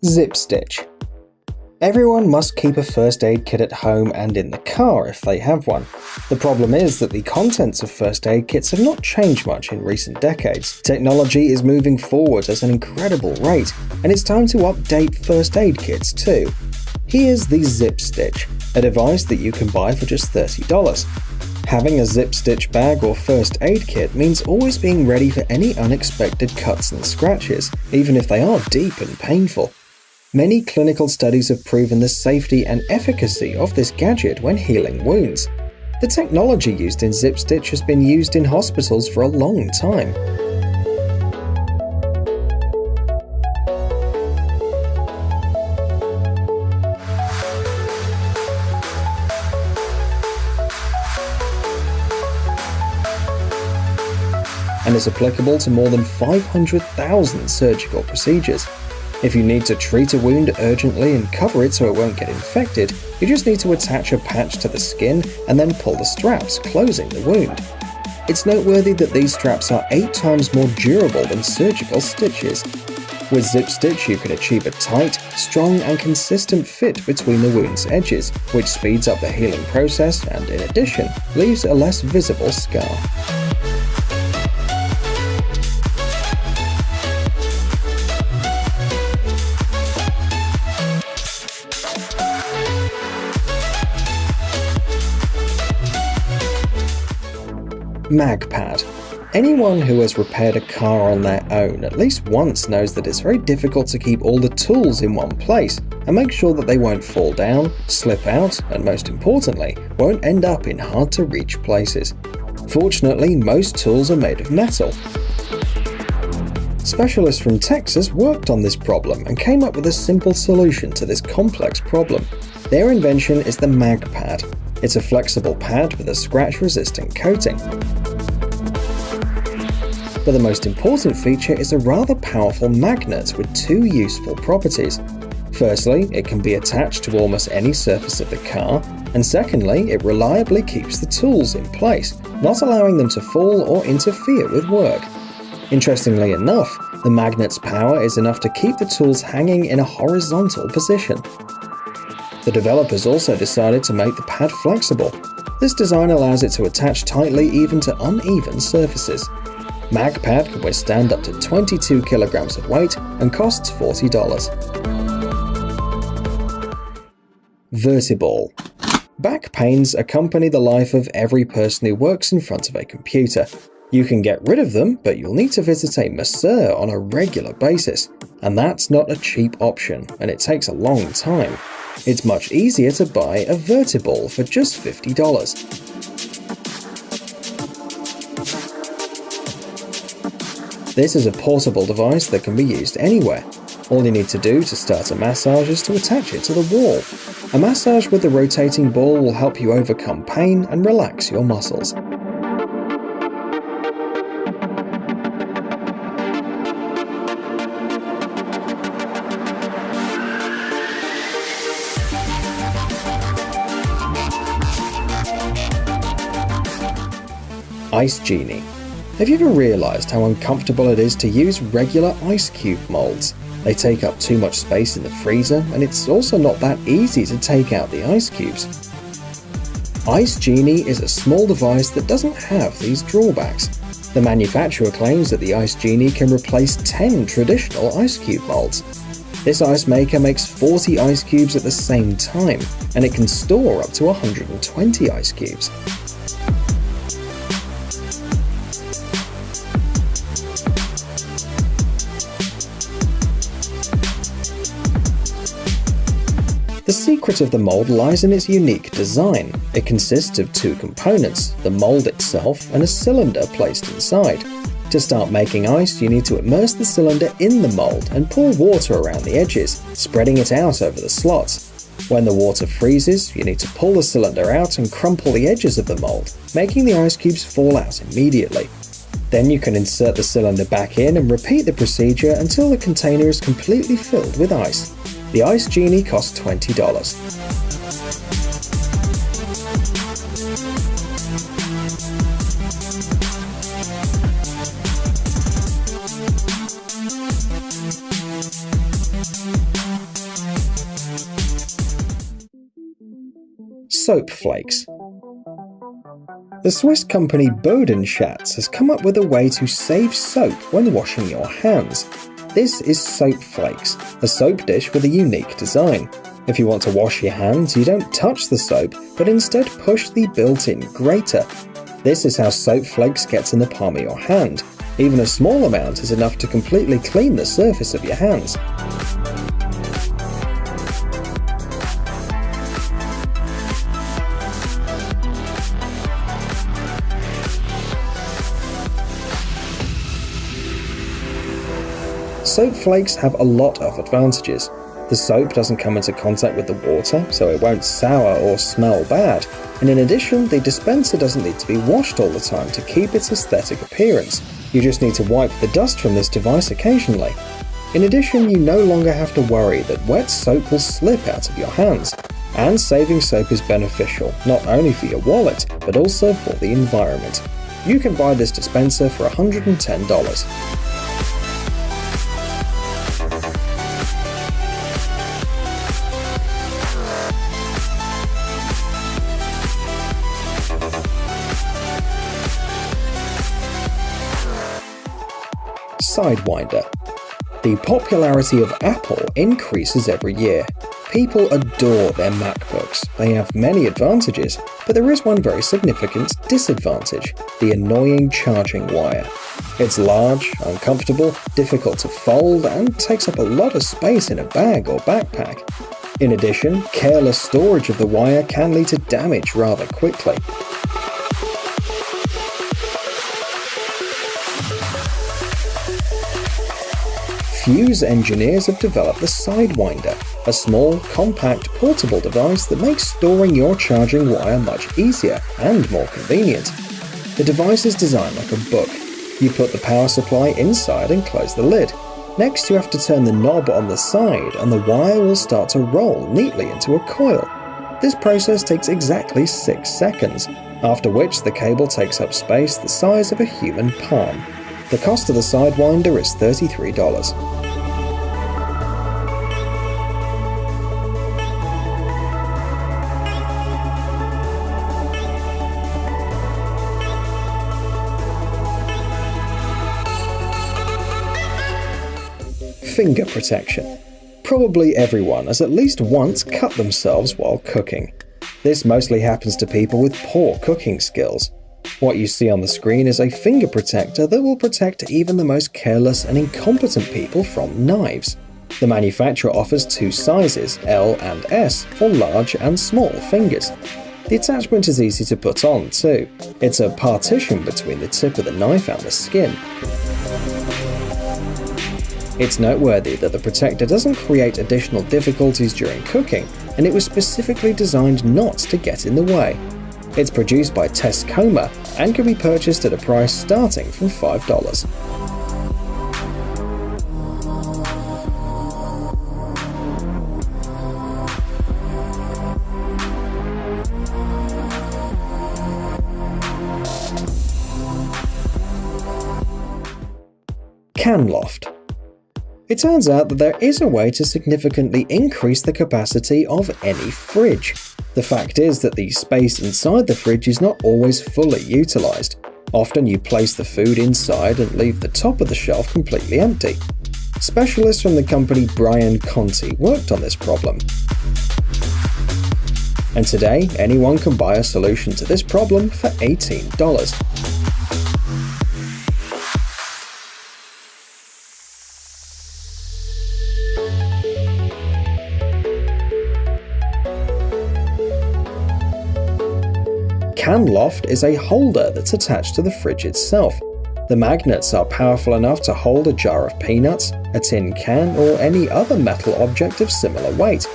ZipStitch. Everyone must keep a first aid kit at home and in the car if they have one. The problem is that the contents of first aid kits have not changed much in recent decades. Technology is moving forward at an incredible rate, and it's time to update first aid kits too. Here's the ZipStitch, a device that you can buy for just $30. Having a ZipStitch bag or first aid kit means always being ready for any unexpected cuts and scratches, even if they are deep and painful. Many clinical studies have proven the safety and efficacy of this gadget when healing wounds. The technology used in ZipStitch has been used in hospitals for a long time. And is applicable to more than 500,000 surgical procedures. If you need to treat a wound urgently and cover it so it won't get infected, you just need to attach a patch to the skin and then pull the straps, closing the wound. It's noteworthy that these straps are 8 times more durable than surgical stitches. With ZipStitch, you can achieve a tight, strong and consistent fit between the wound's edges, which speeds up the healing process and, in addition, leaves a less visible scar. MagPad. Anyone who has repaired a car on their own at least once knows that it's very difficult to keep all the tools in one place and make sure that they won't fall down, slip out, and most importantly, won't end up in hard-to-reach places. Fortunately, most tools are made of metal. Specialists from Texas worked on this problem and came up with a simple solution to this complex problem. Their invention is the MagPad. It's a flexible pad with a scratch-resistant coating. But the most important feature is a rather powerful magnet with 2 useful properties. Firstly, it can be attached to almost any surface of the car, and secondly, it reliably keeps the tools in place, not allowing them to fall or interfere with work. Interestingly enough, the magnet's power is enough to keep the tools hanging in a horizontal position. The developers also decided to make the pad flexible. This design allows it to attach tightly even to uneven surfaces. MagPad can withstand up to 22 kilograms of weight and costs $40. Vertiball. Back pains accompany the life of every person who works in front of a computer. You can get rid of them, but you'll need to visit a masseur on a regular basis. And that's not a cheap option, and it takes a long time. It's much easier to buy a Vertiball for just $50. This is a portable device that can be used anywhere. All you need to do to start a massage is to attach it to the wall. A massage with the rotating ball will help you overcome pain and relax your muscles. Ice Genie. Have you ever realized how uncomfortable it is to use regular ice cube molds? They take up too much space in the freezer, and it's also not that easy to take out the ice cubes. Ice Genie is a small device that doesn't have these drawbacks. The manufacturer claims that the Ice Genie can replace 10 traditional ice cube molds. This ice maker makes 40 ice cubes at the same time, and it can store up to 120 ice cubes. The secret of the mold lies in its unique design. It consists of 2 components, the mold itself and a cylinder placed inside. To start making ice, you need to immerse the cylinder in the mold and pour water around the edges, spreading it out over the slots. When the water freezes, you need to pull the cylinder out and crumple the edges of the mold, making the ice cubes fall out immediately. Then you can insert the cylinder back in and repeat the procedure until the container is completely filled with ice. The Ice Genie costs $20. Soap flakes. The Swiss company Bodenschatz has come up with a way to save soap when washing your hands. This is Soap Flakes, a soap dish with a unique design. If you want to wash your hands, you don't touch the soap, but instead push the built-in grater. This is how soap flakes gets in the palm of your hand. Even a small amount is enough to completely clean the surface of your hands. Soap flakes have a lot of advantages. The soap doesn't come into contact with the water, so it won't sour or smell bad, and in addition, the dispenser doesn't need to be washed all the time to keep its aesthetic appearance. You just need to wipe the dust from this device occasionally. In addition, you no longer have to worry that wet soap will slip out of your hands. And saving soap is beneficial, not only for your wallet, but also for the environment. You can buy this dispenser for $110. Sidewinder. The popularity of Apple increases every year. People adore their MacBooks. They have many advantages, but there is one very significant disadvantage: the annoying charging wire. It's large, uncomfortable, difficult to fold, and takes up a lot of space in a bag or backpack. In addition, careless storage of the wire can lead to damage rather quickly. Fuse engineers have developed the Sidewinder, a small, compact, portable device that makes storing your charging wire much easier and more convenient. The device is designed like a book. You put the power supply inside and close the lid. Next, you have to turn the knob on the side and the wire will start to roll neatly into a coil. This process takes exactly 6 seconds, after which the cable takes up space the size of a human palm. The cost of the Sidewinder is $33. Finger protection. Probably everyone has at least once cut themselves while cooking. This mostly happens to people with poor cooking skills. What you see on the screen is a finger protector that will protect even the most careless and incompetent people from knives. The manufacturer offers 2 sizes, L and S, for large and small fingers. The attachment is easy to put on too. It's a partition between the tip of the knife and the skin. It's noteworthy that the protector doesn't create additional difficulties during cooking, and it was specifically designed not to get in the way. It's produced by Tescoma and can be purchased at a price starting from $5. Loft. It turns out that there is a way to significantly increase the capacity of any fridge. The fact is that the space inside the fridge is not always fully utilized. Often you place the food inside and leave the top of the shelf completely empty. Specialists from the company Brian Conti worked on this problem. And today, anyone can buy a solution to this problem for $18. Loft is a holder that's attached to the fridge itself. The magnets are powerful enough to hold a jar of peanuts, a tin can, or any other metal object of similar weight.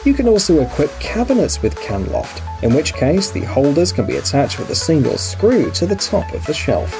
You can also equip cabinets with Loft, in which case the holders can be attached with a single screw to the top of the shelf.